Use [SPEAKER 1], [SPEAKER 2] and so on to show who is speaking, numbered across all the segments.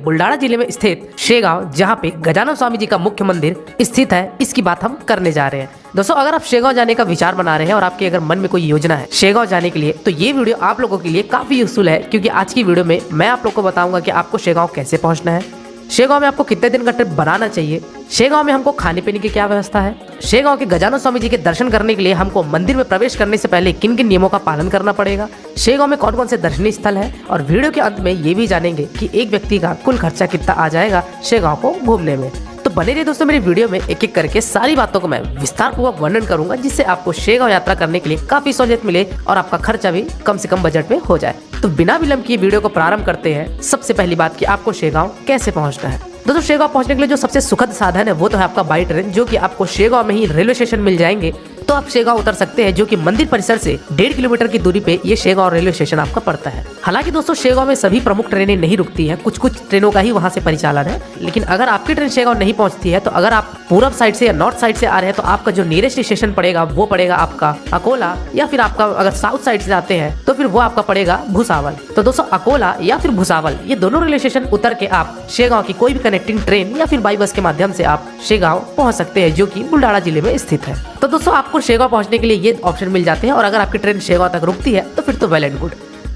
[SPEAKER 1] बुल्ढाना जिले में स्थित शेगांव, जहाँ पे गजानन स्वामी जी का मुख्य मंदिर स्थित है, इसकी बात हम करने जा रहे हैं। दोस्तों, अगर आप शेगांव जाने का विचार बना रहे हैं और आपके अगर मन में कोई योजना है शेगांव जाने के लिए, तो ये वीडियो आप लोगों के लिए काफी यूजफुल है, क्योंकि आज की वीडियो में मैं आप लोगों को बताऊंगा कि आपको शेगांव कैसे पहुंचना है, शेगांव में आपको कितने दिन का ट्रिप बनाना चाहिए, शेगांव में हमको खाने पीने की क्या व्यवस्था है, शेगांव के गजानन स्वामी जी के दर्शन करने के लिए हमको मंदिर में प्रवेश करने से पहले किन किन नियमों का पालन करना पड़ेगा, शेगांव में कौन कौन से दर्शनीय स्थल है, और वीडियो के अंत में ये भी जानेंगे कि एक व्यक्ति का कुल खर्चा कितना आ जाएगा शेगांव को घूमने में। तो बने रहिए दोस्तों मेरी वीडियो में, एक एक करके सारी बातों को मैं विस्तार पूर्वक वर्णन करूंगा, जिससे आपको शेगांव यात्रा करने के लिए काफी सहूलियत मिले और आपका खर्चा भी कम से कम बजट में हो जाए। तो बिना विलंब किए वीडियो को प्रारंभ करते हैं। सबसे पहली बात कि आपको शेगांव कैसे पहुंचना है। दोस्तों, शेगांव पहुंचने के लिए जो सबसे सुखद साधन है वो तो है आपका बाई ट्रेन, जो कि आपको शेगांव में ही रेलवे स्टेशन मिल जाएंगे। तो आप शेगांव उतर सकते हैं, जो कि मंदिर परिसर से 1.5 किलोमीटर की दूरी पे ये शेगांव रेलवे स्टेशन आपका पड़ता है। हालांकि दोस्तों, शेगांव में सभी प्रमुख ट्रेनें नहीं रुकती हैं, कुछ कुछ ट्रेनों का ही वहां से परिचालन है। लेकिन अगर आपकी ट्रेन शेगांव नहीं पहुंचती है, तो अगर आप पूरब साइड से या नॉर्थ साइड से आ रहे हैं, तो आपका जो नियरेस्ट स्टेशन पड़ेगा वो पड़ेगा आपका अकोला, या फिर आपका अगर साउथ साइड से आते हैं तो फिर वो आपका पड़ेगा भुसावल। तो दोस्तों, अकोला या फिर भुसावल ये दोनों रेलवे स्टेशन उतर के आप शेगांव की कोई भी कनेक्टिंग ट्रेन या फिर बाई बस के माध्यम से आप शेगांव पहुंच सकते हैं, जो कि बुल्ढाना जिले में स्थित है। तो दोस्तों, आपको शेगांव पहुंचने के लिए ये ऑप्शन मिल जाते हैं, और अगर आपकी ट्रेन शेगांव तक रुकती है तो फिर तो वेल एंड गुड।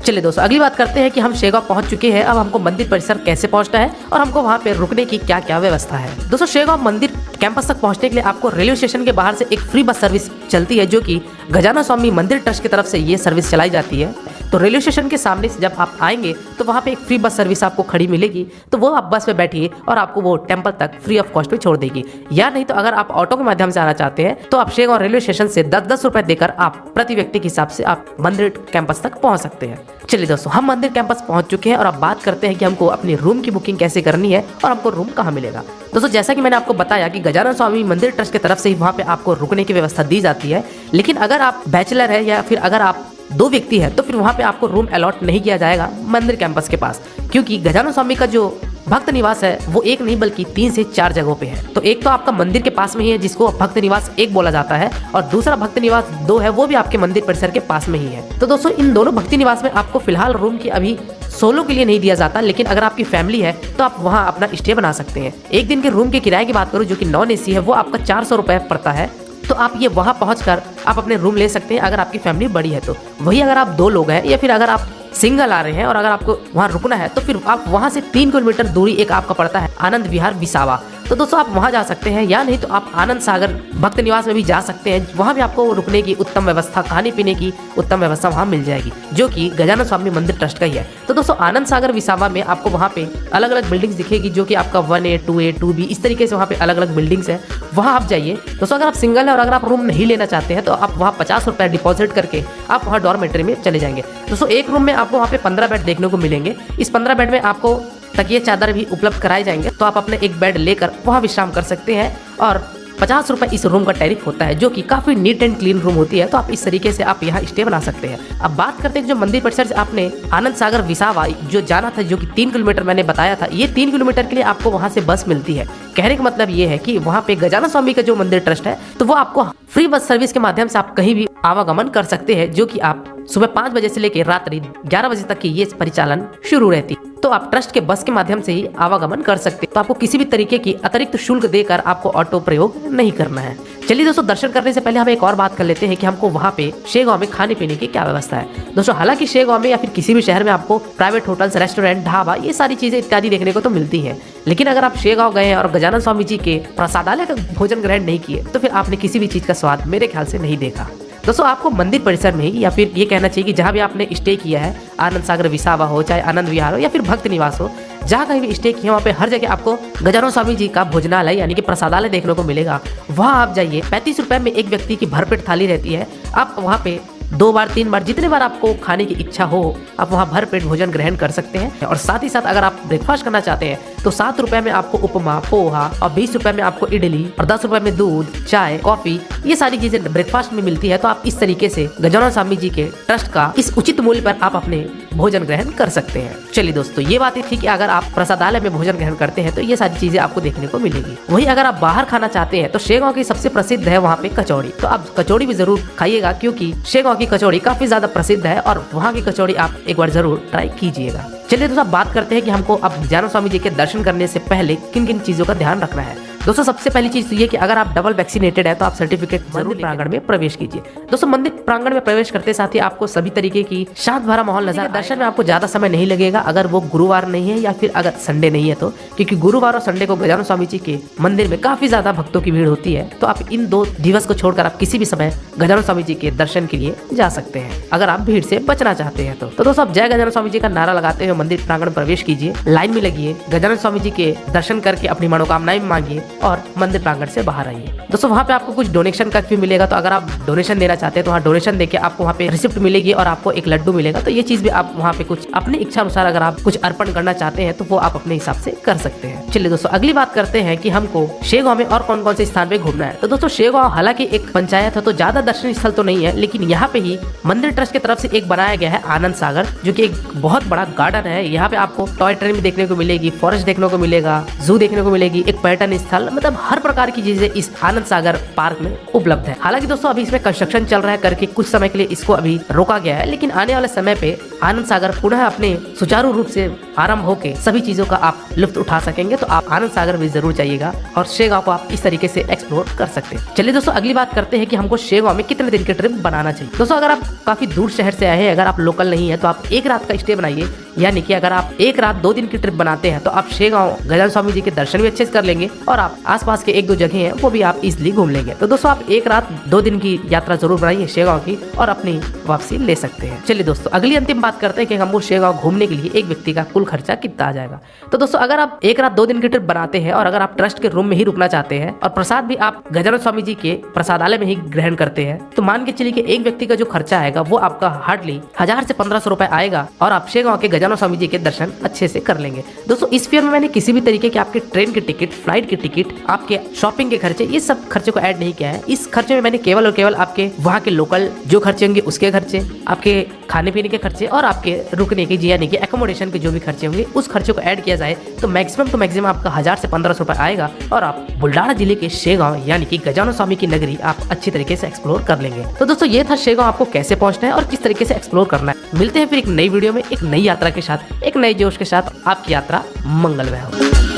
[SPEAKER 1] चलिए दोस्तों, अगली बात करते हैं कि हम शेगांव पहुंच चुके हैं। अब हमको मंदिर परिसर कैसे पहुंचना है और हमको वहां पे रुकने की क्या क्या व्यवस्था है। दोस्तों, शेगांव मंदिर कैंपस तक पहुंचने के लिए आपको रेलवे स्टेशन के बाहर से एक फ्री बस सर्विस चलती है, जो कि गजानन स्वामी मंदिर ट्रस्ट की तरफ से ये सर्विस चलाई जाती है। तो रेलवे स्टेशन के सामने से जब आप आएंगे तो वहाँ पे एक फ्री बस सर्विस आपको खड़ी मिलेगी, तो वो आप बस में बैठिए और आपको वो टेम्पल तक फ्री ऑफ कॉस्ट पे छोड़ देगी। या नहीं तो अगर आप ऑटो के माध्यम से आना चाहते हैं, तो आप शेगांव रेलवे स्टेशन से 10-10 रुपए देकर आप प्रति व्यक्ति के हिसाब से आप मंदिर कैंपस तक पहुँच सकते हैं। चलिए दोस्तों, हम मंदिर कैंपस पहुंच चुके हैं और अब बात करते हैं कि हमको अपनी रूम की बुकिंग कैसे करनी है और हमको रूम कहाँ मिलेगा। दोस्तों, जैसा कि मैंने आपको बताया कि गजानन स्वामी मंदिर ट्रस्ट की तरफ से ही वहाँ पे आपको रुकने की व्यवस्था दी जाती है। लेकिन अगर आप बैचलर है या फिर अगर आप 2 व्यक्ति है, तो फिर वहाँ पे आपको रूम अलॉट नहीं किया जाएगा मंदिर कैंपस के पास, क्योंकि गजानन स्वामी का जो भक्त निवास है वो एक नहीं बल्कि 3 से 4 जगहों पे है। तो एक तो आपका मंदिर के पास में ही है, जिसको भक्त निवास 1 बोला जाता है, और दूसरा भक्त निवास 2 है, वो भी आपके मंदिर परिसर के पास में ही है। तो दोस्तों, इन दोनों भक्ति निवास में आपको फिलहाल रूम की अभी सोलो के लिए नहीं दिया जाता, लेकिन अगर आपकी फैमिली है तो आप वहाँ अपना स्टे बना सकते हैं। एक दिन के रूम के किराए की बात करूँ, जो कि नॉन एसी है, वो आपका 400 रुपए पड़ता है। तो आप ये वहाँ पहुँचकर आप अपने रूम ले सकते हैं, अगर आपकी फैमिली बड़ी है तो। वही अगर आप 2 लोग हैं या फिर अगर आप सिंगल आ रहे हैं और अगर आपको वहाँ रुकना है, तो फिर आप वहाँ से 3 किलोमीटर दूरी एक आपका पड़ता है आनंद विहार विसावा। तो दोस्तों, आप वहाँ जा सकते हैं, या नहीं तो आप आनंद सागर भक्त निवास में भी जा सकते हैं। वहाँ भी आपको रुकने की उत्तम व्यवस्था, खाने पीने की उत्तम व्यवस्था वहाँ मिल जाएगी, जो कि गजानन स्वामी मंदिर ट्रस्ट का ही है। तो दोस्तों, आनंद सागर विसावा में आपको वहाँ पे अलग अलग बिल्डिंग्स दिखेगी, जो कि आपका 1A 2A 2B इस तरीके से वहाँ पे अलग अलग बिल्डिंग्स है, वहाँ आप जाइए। दोस्तों, अगर आप सिंगल है और अगर आप रूम नहीं लेना चाहते हैं, तो आप वहाँ 50 रुपये डिपॉजिट करके आप वहाँ डॉर्मेट्री में चले जाएंगे। दोस्तों, एक रूम में आपको वहाँ पे 15 बेड देखने को मिलेंगे। इस 15 बेड में आपको तकिए चादर भी उपलब्ध कराए जाएंगे, तो आप अपने एक बेड लेकर वहाँ विश्राम कर सकते हैं। और 50 रुपये इस रूम का टैरिफ होता है, जो कि काफी नीट एंड क्लीन रूम होती है। तो आप इस तरीके से आप यहाँ स्टे बना सकते हैं। अब बात करते हैं जो मंदिर परिसर से आपने आनंद सागर विसावा जो जाना था, जो कि 3 किलोमीटर मैंने बताया था, ये 3 किलोमीटर के लिए आपको वहाँ से बस मिलती है। कहने का मतलब ये है कि वहाँ पे गजानन स्वामी का जो मंदिर ट्रस्ट है, तो वो आपको फ्री बस सर्विस के माध्यम से आप कहीं भी आवागमन कर सकते हैं, जो कि आप सुबह 5 बजे से लेकर रात्रि 11 बजे तक की ये परिचालन शुरू रहती। तो आप ट्रस्ट के बस के माध्यम से ही आवागमन कर सकते हैं। तो आपको किसी भी तरीके की अतिरिक्त शुल्क देकर आपको ऑटो प्रयोग नहीं करना है। चलिए दोस्तों, दर्शन करने से पहले हम एक और बात कर लेते हैं कि हमको वहाँ पे शेगांव में खाने पीने की क्या व्यवस्था है। दोस्तों, हालांकि शेगांव में या फिर किसी भी शहर में आपको प्राइवेट होटल्स, रेस्टोरेंट, ढाबा ये सारी चीजें इत्यादि देखने को तो मिलती है, लेकिन अगर आप शेगांव गए हैं और गजानन स्वामी जी के प्रसादालय का भोजन ग्रहण नहीं किए, तो फिर आपने किसी भी चीज का स्वाद मेरे ख्याल से नहीं देखा। दोस्तों, आपको मंदिर परिसर में ही, या फिर ये कहना चाहिए कि जहाँ भी आपने स्टे किया है, आनंद सागर विसावा हो, चाहे आनंद विहार हो या फिर भक्त निवास हो, जहाँ कहीं भी स्टे किया वहाँ पे हर जगह आपको गजानन स्वामी जी का भोजनालय यानी कि प्रसादालय देखने को मिलेगा। वहाँ आप जाइए, 35 रुपए में एक व्यक्ति की भरपेट थाली रहती है। आप वहाँ पे 2 बार 3 बार जितने बार आपको खाने की इच्छा हो, आप वहाँ भर पेट भोजन ग्रहण कर सकते हैं। और साथ ही साथ अगर आप ब्रेकफास्ट करना चाहते हैं, तो 7 रुपए में आपको उपमा, पोहा, और 20 रुपए में आपको इडली, और 10 रुपए में दूध, चाय, कॉफी, ये सारी चीजें ब्रेकफास्ट में मिलती है। तो आप इस तरीके से गजानन स्वामी जी के ट्रस्ट का इस उचित मूल्य पर आप अपने भोजन ग्रहण कर सकते हैं। चलिए दोस्तों, ये बात थी कि अगर आप प्रसादालय में भोजन ग्रहण करते हैं तो ये सारी चीजें आपको देखने को मिलेगी। वहीं अगर आप बाहर खाना चाहते हैं तो शेगांव की सबसे प्रसिद्ध है वहाँ पे कचौड़ी। तो आप कचौड़ी भी जरूर खाइएगा, क्योंकि शेगांव की कचौड़ी काफी ज्यादा प्रसिद्ध है और वहाँ की कचौड़ी आप एक बार जरूर ट्राई कीजिएगा। चलिए दोस्तों, बात करते हैं कि हमको अब गजानन स्वामी जी के दर्शन करने से पहले किन किन चीजों का ध्यान रखना है। दोस्तों, सबसे पहली चीज तो ये कि अगर आप डबल वैक्सीनेटेड है तो आप सर्टिफिकेट जरूर प्रांगण में प्रवेश कीजिए। दोस्तों, मंदिर प्रांगण में प्रवेश करते साथ ही आपको सभी तरीके की शांत भरा माहौल नजर। दर्शन में आपको ज्यादा समय नहीं लगेगा अगर वो गुरुवार नहीं है या फिर अगर संडे नहीं है तो, क्योंकि गुरुवार और संडे को गजानन स्वामी जी के मंदिर में काफी ज्यादा भक्तों की भीड़ होती है। तो आप इन 2 दिवस को छोड़कर आप किसी भी समय गजानन स्वामी जी के दर्शन के लिए जा सकते हैं, अगर आप भीड़ से बचना चाहते हैं तो दोस्तों, आप जय गजानन स्वामी जी का नारा लगाते हुए मंदिर प्रांगण प्रवेश कीजिए, लाइन में लगिए, गजानन स्वामी जी के दर्शन करके अपनी मनोकामनाएं मांगिए और मंदिर प्रांगण से बाहर आइए। दोस्तों, वहाँ पे आपको कुछ डोनेशन का भी मिलेगा, तो अगर आप डोनेशन देना चाहते हैं तो वहाँ डोनेशन देके आपको वहाँ पे रिसिप्ट मिलेगी और आपको एक लड्डू मिलेगा। तो ये चीज भी आप वहाँ पे कुछ अपनी इच्छा अनुसार अगर आप कुछ अर्पण करना चाहते हैं तो वो आप अपने हिसाब से कर सकते हैं। चलिए दोस्तों, अगली बात करते हैं कि हमको शेगांव में और कौन कौन से स्थान पे घूमना है। तो दोस्तों, शेगांव हालांकि एक पंचायत है तो ज्यादा दर्शनीय स्थल तो नहीं है, लेकिन यहाँ पे ही मंदिर ट्रस्ट की तरफ से एक बनाया गया है आनंद सागर, जो कि एक बहुत बड़ा गार्डन है। यहाँ पे आपको टॉय ट्रेन भी देखने को मिलेगी, फॉरेस्ट देखने को मिलेगा, जू देखने को मिलेगी, एक पर्यटन स्थल, मतलब हर प्रकार की चीजें इस आनंद सागर पार्क में उपलब्ध है। हालांकि दोस्तों, अभी इसमें कंस्ट्रक्शन चल रहा है करके कुछ समय के लिए इसको अभी रोका गया है, लेकिन आने वाले समय पे आनंद सागर पुनः अपने सुचारू रूप से आरंभ होके सभी चीजों का आप लुत्फ उठा सकेंगे। तो आप आनंद सागर भी जरूर जाइएगा और शेगांव को आप इस तरीके से एक्सप्लोर कर सकते हैं। चलिए दोस्तों, अगली बात करते हैं कि हमको शेगांव में कितने दिन की ट्रिप बनाना चाहिए। दोस्तों, अगर आप काफी दूर शहर से आए हैं, अगर आप लोकल नहीं है तो आप एक रात का स्टे बनाइए, यानी कि अगर आप एक रात 2 दिन की ट्रिप बनाते हैं तो आप शेगांव गजानन स्वामी जी के दर्शन भी अच्छे से कर लेंगे और आप आसपास के 1-2 जगह हैं वो भी आप इजिली घूम लेंगे। तो दोस्तों, आप एक रात 2 दिन की यात्रा जरूर बनाइए शेगांव की और अपनी वापसी ले सकते हैं। चलिए दोस्तों, अगली अंतिम बात करते हैं कि हमको शेगांव घूमने के लिए एक व्यक्ति का कुल खर्चा कितना आ जाएगा। तो दोस्तों, अगर आप एक रात 2 दिन की ट्रिप बनाते हैं और अगर आप ट्रस्ट के रूम में ही रुकना चाहते हैं और प्रसाद भी आप गजानन स्वामी जी के प्रसादालय में ही ग्रहण करते हैं, तो मान के चलिए कि एक व्यक्ति का जो खर्चा आएगा वो आपका हार्डली 1000 से 1500 रुपए आएगा और आप शेगांव के गजानन स्वामी जी के दर्शन अच्छे से कर लेंगे। दोस्तों, इस फेयर में मैंने किसी भी तरीके के आपके ट्रेन की टिकट, फ्लाइट की टिकट, आपके शॉपिंग के खर्चे, ये सब खर्चे को ऐड नहीं किया है। इस खर्चे में मैंने केवल और केवल आपके वहाँ के लोकल जो खर्चे होंगे उसके खर्चे, आपके खाने पीने के खर्चे और आपके रुकने के यानी कि एकोमोडेशन के जो भी खर्चे होंगे उस खर्चे को ऐड किया जाए तो मैक्सिमम टू मैक्सिमम आपका 1000 से 1500 रुपए आएगा और आप बुल्ढाना जिले के शेगांव यानी कि गजानन स्वामी की नगरी आप अच्छी तरीके से एक्सप्लोर कर लेंगे। तो दोस्तों, ये था शेगांव आपको कैसे पहुंचना है और किस तरीके से एक्सप्लोर करना है। मिलते हैं फिर एक नई वीडियो में एक नई यात्रा के साथ, एक नए जोश के साथ। आपकी यात्रा मंगलमय हो।